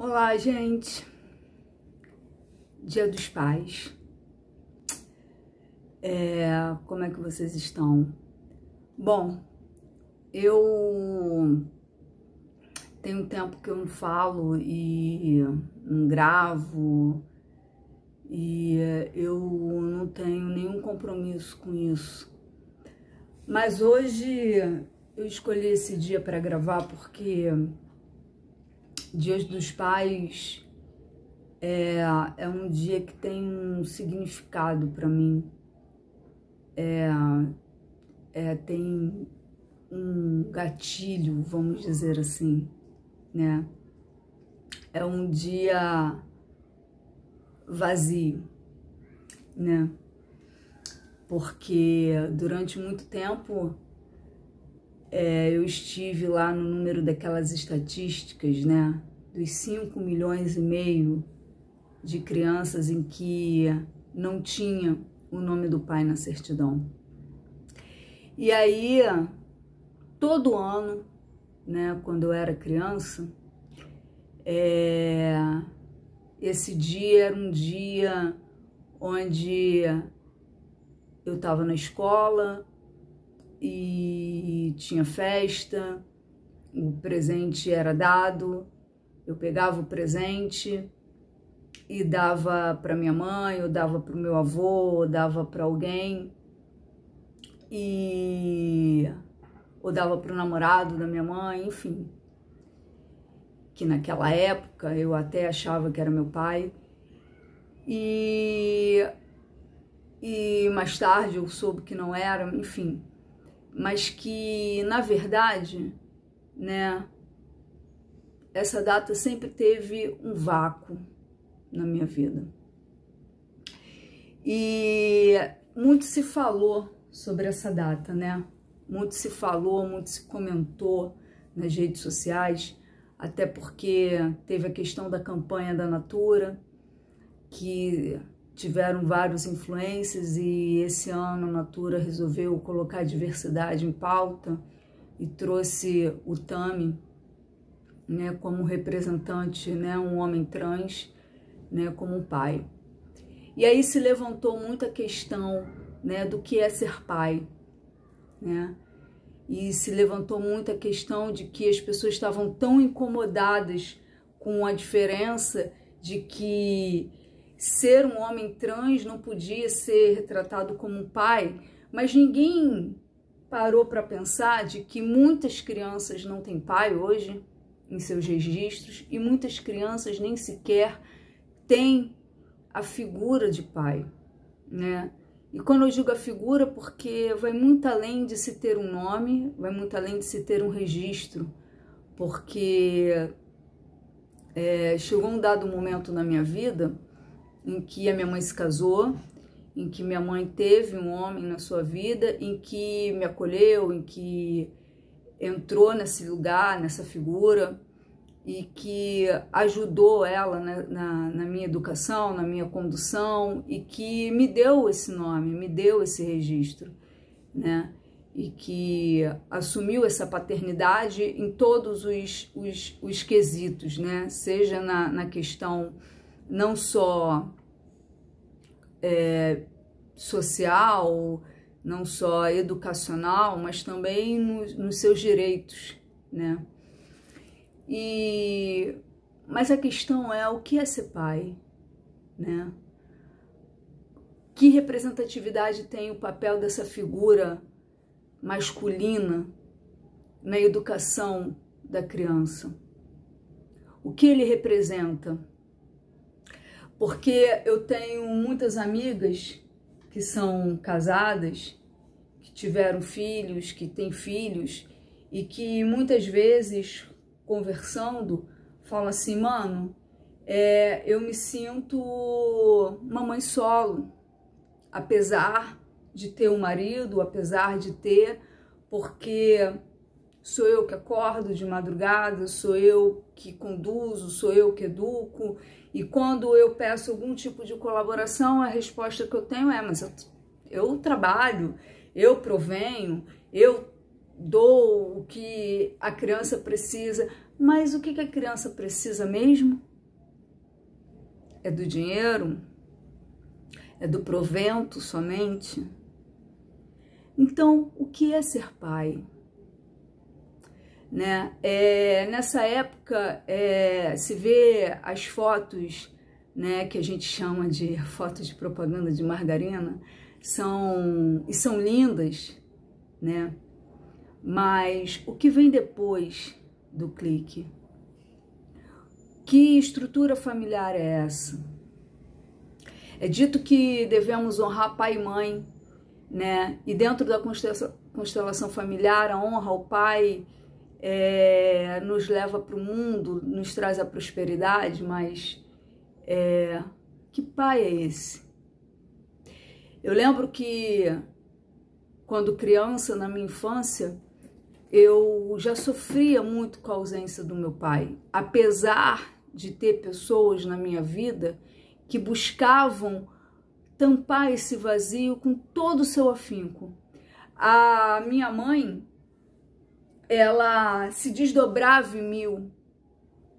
Olá, gente. Dia dos Pais. Como é que vocês estão? Bom, eu tenho tempo que eu não falo e não gravo e eu não tenho nenhum compromisso com isso. Mas hoje eu escolhi esse dia para gravar porque Dia dos Pais é um dia que tem um significado para mim. Tem um gatilho, vamos dizer assim, né? É um dia vazio, né? Porque durante muito tempo eu estive lá no número daquelas estatísticas, né? Dos 5,5 milhões de crianças em que não tinha o nome do pai na certidão. E aí, todo ano, né, quando eu era criança, esse dia era um dia onde eu estava na escola e tinha festa, o presente era dado, eu pegava o presente e dava para minha mãe, eu dava para o meu avô, eu dava para alguém, ou dava para o namorado da minha mãe, enfim. Que naquela época eu até achava que era meu pai. E mais tarde eu soube que não era, enfim. Mas que, na verdade, né, essa data sempre teve um vácuo na minha vida. E muito se falou sobre essa data, né? Muito se falou, muito se comentou nas redes sociais, até porque teve a questão da campanha da Natura, que tiveram vários influencers, e esse ano a Natura resolveu colocar a diversidade em pauta e trouxe o Tami, né, como representante, né, um homem trans, né, como um pai. E aí se levantou muita questão, né, do que é ser pai, né? E se levantou muita questão de que as pessoas estavam tão incomodadas com a diferença de que ser um homem trans não podia ser tratado como um pai, mas ninguém parou para pensar de que muitas crianças não têm pai hoje em seus registros e muitas crianças nem sequer têm a figura de pai, né? E quando eu digo a figura, porque vai muito além de se ter um nome, vai muito além de se ter um registro, porque chegou um dado momento na minha vida em que a minha mãe se casou, em que minha mãe teve um homem na sua vida, em que me acolheu, em que entrou nesse lugar, nessa figura, e que ajudou ela na minha educação, na minha condução, e que me deu esse nome, me deu esse registro, né? E que assumiu essa paternidade em todos os quesitos, né? Seja na questão não só social, não só educacional, mas também nos seus direitos, né? Mas a questão é o que é ser pai, né? Que representatividade tem o papel dessa figura masculina na educação da criança? O que ele representa? Porque eu tenho muitas amigas que são casadas, que tiveram filhos, que têm filhos, e que muitas vezes, conversando, falam assim: mano, eu me sinto uma mãe solo, apesar de ter um marido, apesar de ter, porque sou eu que acordo de madrugada, sou eu que conduzo, sou eu que educo, e quando eu peço algum tipo de colaboração, a resposta que eu tenho é: mas eu trabalho, eu provenho, eu dou o que a criança precisa. Mas o que a criança precisa mesmo? é do dinheiro? É do provento somente? Então, o que é ser pai? Né? Nessa época, se vê as fotos, né, que a gente chama de fotos de propaganda de margarina, são lindas, né? Mas o que vem depois do clique? Que estrutura familiar é essa? É dito que devemos honrar pai e mãe, né? E dentro da constelação familiar, a honra ao pai nos leva para o mundo, nos traz a prosperidade, mas que pai é esse? Eu lembro que quando criança, na minha infância, eu já sofria muito com a ausência do meu pai, apesar de ter pessoas na minha vida que buscavam tampar esse vazio com todo o seu afinco. A minha mãe, ela se desdobrava em mil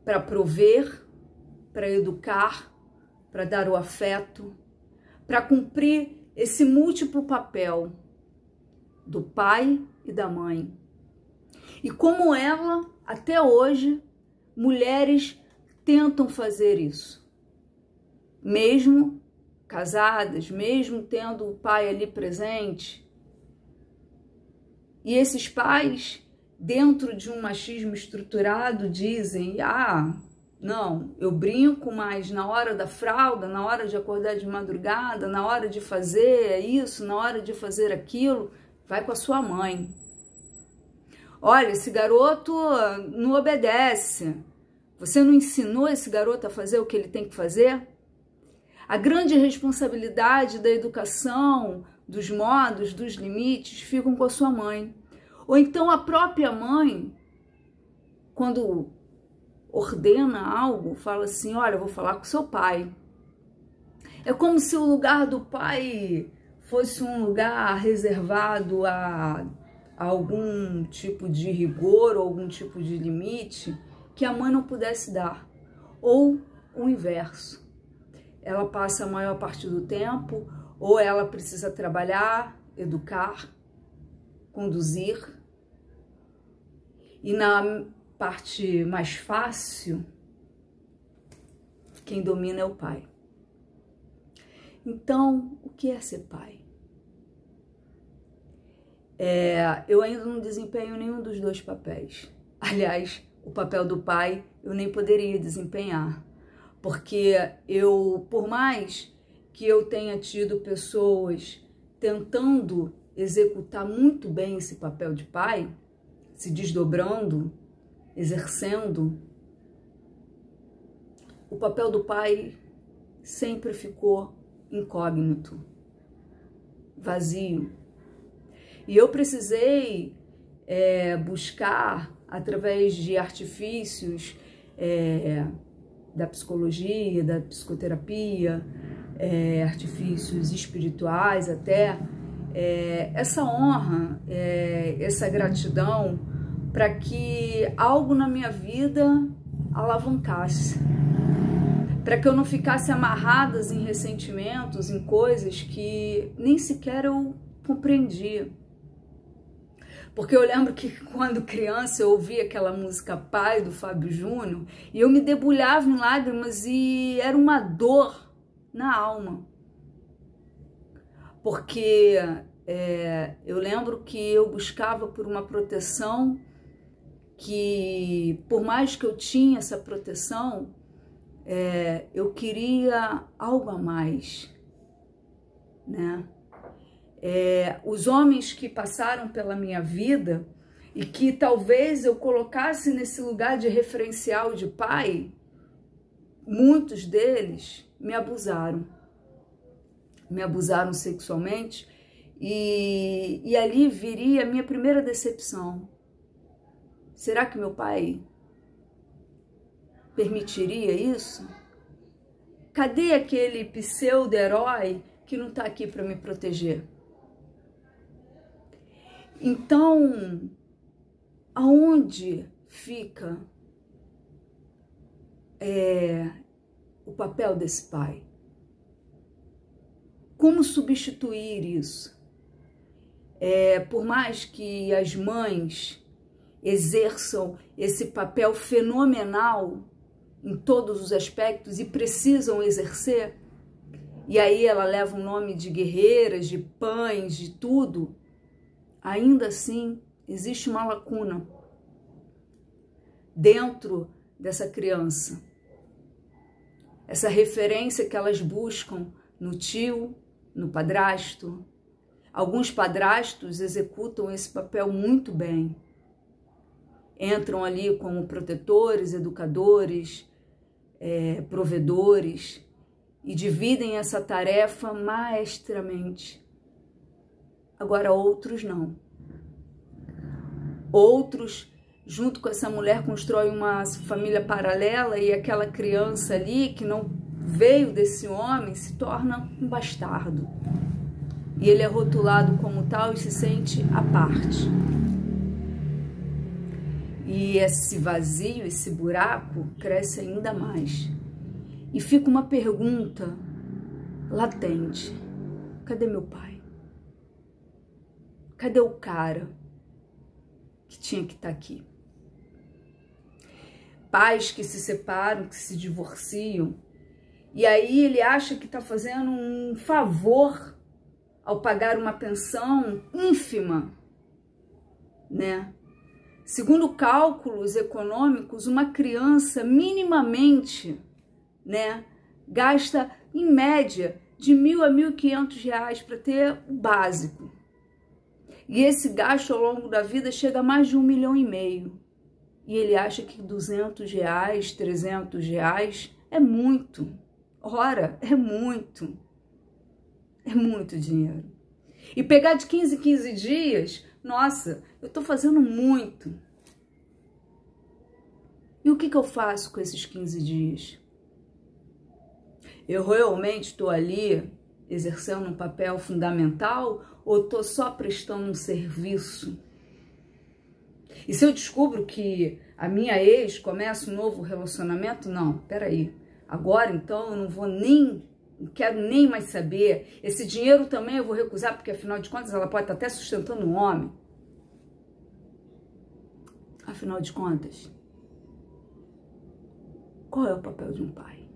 para prover, para educar, para dar o afeto, para cumprir esse múltiplo papel do pai e da mãe. E como ela, até hoje, mulheres tentam fazer isso. Mesmo casadas, mesmo tendo o pai ali presente. E esses pais, dentro de um machismo estruturado, dizem: ah, não, eu brinco, mas na hora da fralda, na hora de acordar de madrugada, na hora de fazer isso, na hora de fazer aquilo, vai com a sua mãe. Olha, esse garoto não obedece. Você não ensinou esse garoto a fazer o que ele tem que fazer? A grande responsabilidade da educação, dos modos, dos limites, ficam com a sua mãe. Ou então a própria mãe, quando ordena algo, fala assim: olha, eu vou falar com seu pai. É como se o lugar do pai fosse um lugar reservado a algum tipo de rigor ou algum tipo de limite que a mãe não pudesse dar. Ou o inverso. Ela passa a maior parte do tempo, ou ela precisa trabalhar, educar, conduzir. E na parte mais fácil, quem domina é o pai. Então, o que é ser pai? Eu ainda não desempenho nenhum dos dois papéis. Aliás, o papel do pai eu nem poderia desempenhar. Porque por mais que eu tenha tido pessoas tentando executar muito bem esse papel de pai, se desdobrando, exercendo, o papel do pai sempre ficou incógnito, vazio. E eu precisei buscar, através de artifícios da psicologia, da psicoterapia, artifícios espirituais até, essa honra, essa gratidão, para que algo na minha vida alavancasse, para que eu não ficasse amarrada em ressentimentos, em coisas que nem sequer eu compreendia. Porque eu lembro que quando criança eu ouvia aquela música Pai, do Fábio Júnior, e eu me debulhava em lágrimas e era uma dor na alma. Porque eu lembro que eu buscava por uma proteção que, por mais que eu tinha essa proteção, eu queria algo a mais, né? Os homens que passaram pela minha vida e que talvez eu colocasse nesse lugar de referencial de pai, muitos deles me abusaram sexualmente, e ali viria a minha primeira decepção. Será que meu pai permitiria isso? Cadê aquele pseudo-herói que não está aqui para me proteger? Então, aonde fica o papel desse pai? Como substituir isso? Por mais que as mães exerçam esse papel fenomenal em todos os aspectos e precisam exercer, e aí ela leva o nome de guerreiras, de pães, de tudo, ainda assim existe uma lacuna dentro dessa criança. Essa referência que elas buscam no tio, no padrasto. Alguns padrastos executam esse papel muito bem. Entram ali como protetores, educadores, provedores e dividem essa tarefa maestramente. Agora outros não. Outros, junto com essa mulher, constroem uma família paralela e aquela criança ali que não veio desse homem se torna um bastardo. E ele é rotulado como tal e se sente à parte. E esse vazio, esse buraco, cresce ainda mais. E fica uma pergunta latente: cadê meu pai? Cadê o cara que tinha que estar aqui? Pais que se separam, que se divorciam, e aí ele acha que está fazendo um favor ao pagar uma pensão ínfima, né? Segundo cálculos econômicos, uma criança minimamente, né, gasta em média de R$1.000 a R$1.500 para ter o básico. E esse gasto ao longo da vida chega a mais de R$1,5 milhão. E ele acha que R$200, R$300 é muito. Ora, é muito. É muito dinheiro. E pegar de 15 em 15 dias, nossa, eu tô fazendo muito. E o que eu faço com esses 15 dias? Eu realmente estou ali exercendo um papel fundamental ou estou só prestando um serviço? E se eu descubro que a minha ex começa um novo relacionamento, não, peraí. Agora então eu não quero nem mais saber. Esse dinheiro também eu vou recusar, porque afinal de contas ela pode estar até sustentando um homem. Afinal de contas, qual é o papel de um pai?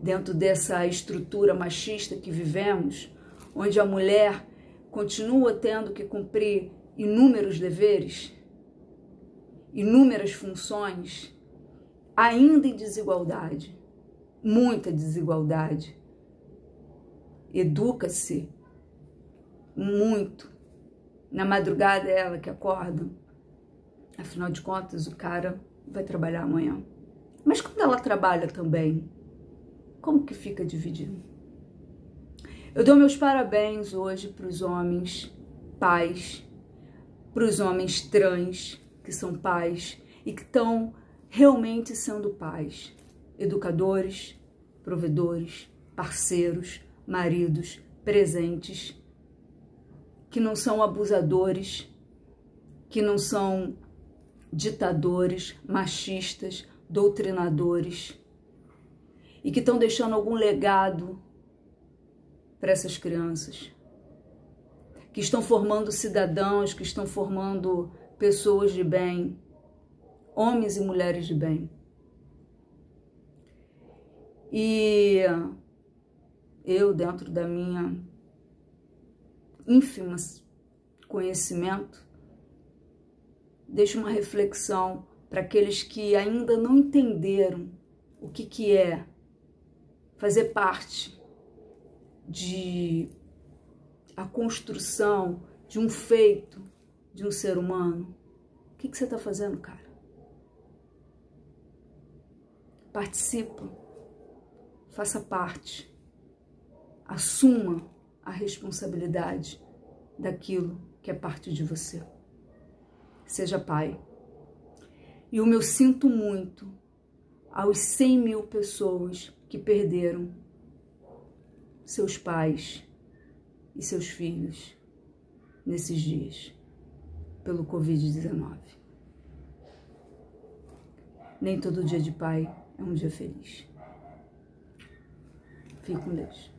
Dentro dessa estrutura machista que vivemos, onde a mulher continua tendo que cumprir inúmeros deveres, inúmeras funções, ainda em desigualdade, muita desigualdade. Educa-se muito. Na madrugada é ela que acorda. Afinal de contas, o cara vai trabalhar amanhã. Mas quando ela trabalha também, como que fica dividido? Eu dou meus parabéns hoje para os homens pais, para os homens trans que são pais e que estão realmente sendo pais, educadores, provedores, parceiros, maridos, presentes, que não são abusadores, que não são ditadores, machistas, doutrinadores e que estão deixando algum legado para essas crianças, que estão formando cidadãos, que estão formando pessoas de bem, homens e mulheres de bem. E eu, dentro da minha ínfima conhecimento, deixo uma reflexão para aqueles que ainda não entenderam o que é fazer parte de a construção de um feito de um ser humano. O que você está fazendo, cara? Participa, faça parte, assuma a responsabilidade daquilo que é parte de você. Seja pai. E o meu sinto muito aos 100 mil pessoas que perderam seus pais e seus filhos nesses dias pelo Covid-19. Nem todo dia de pai é um dia feliz. Fique com Deus.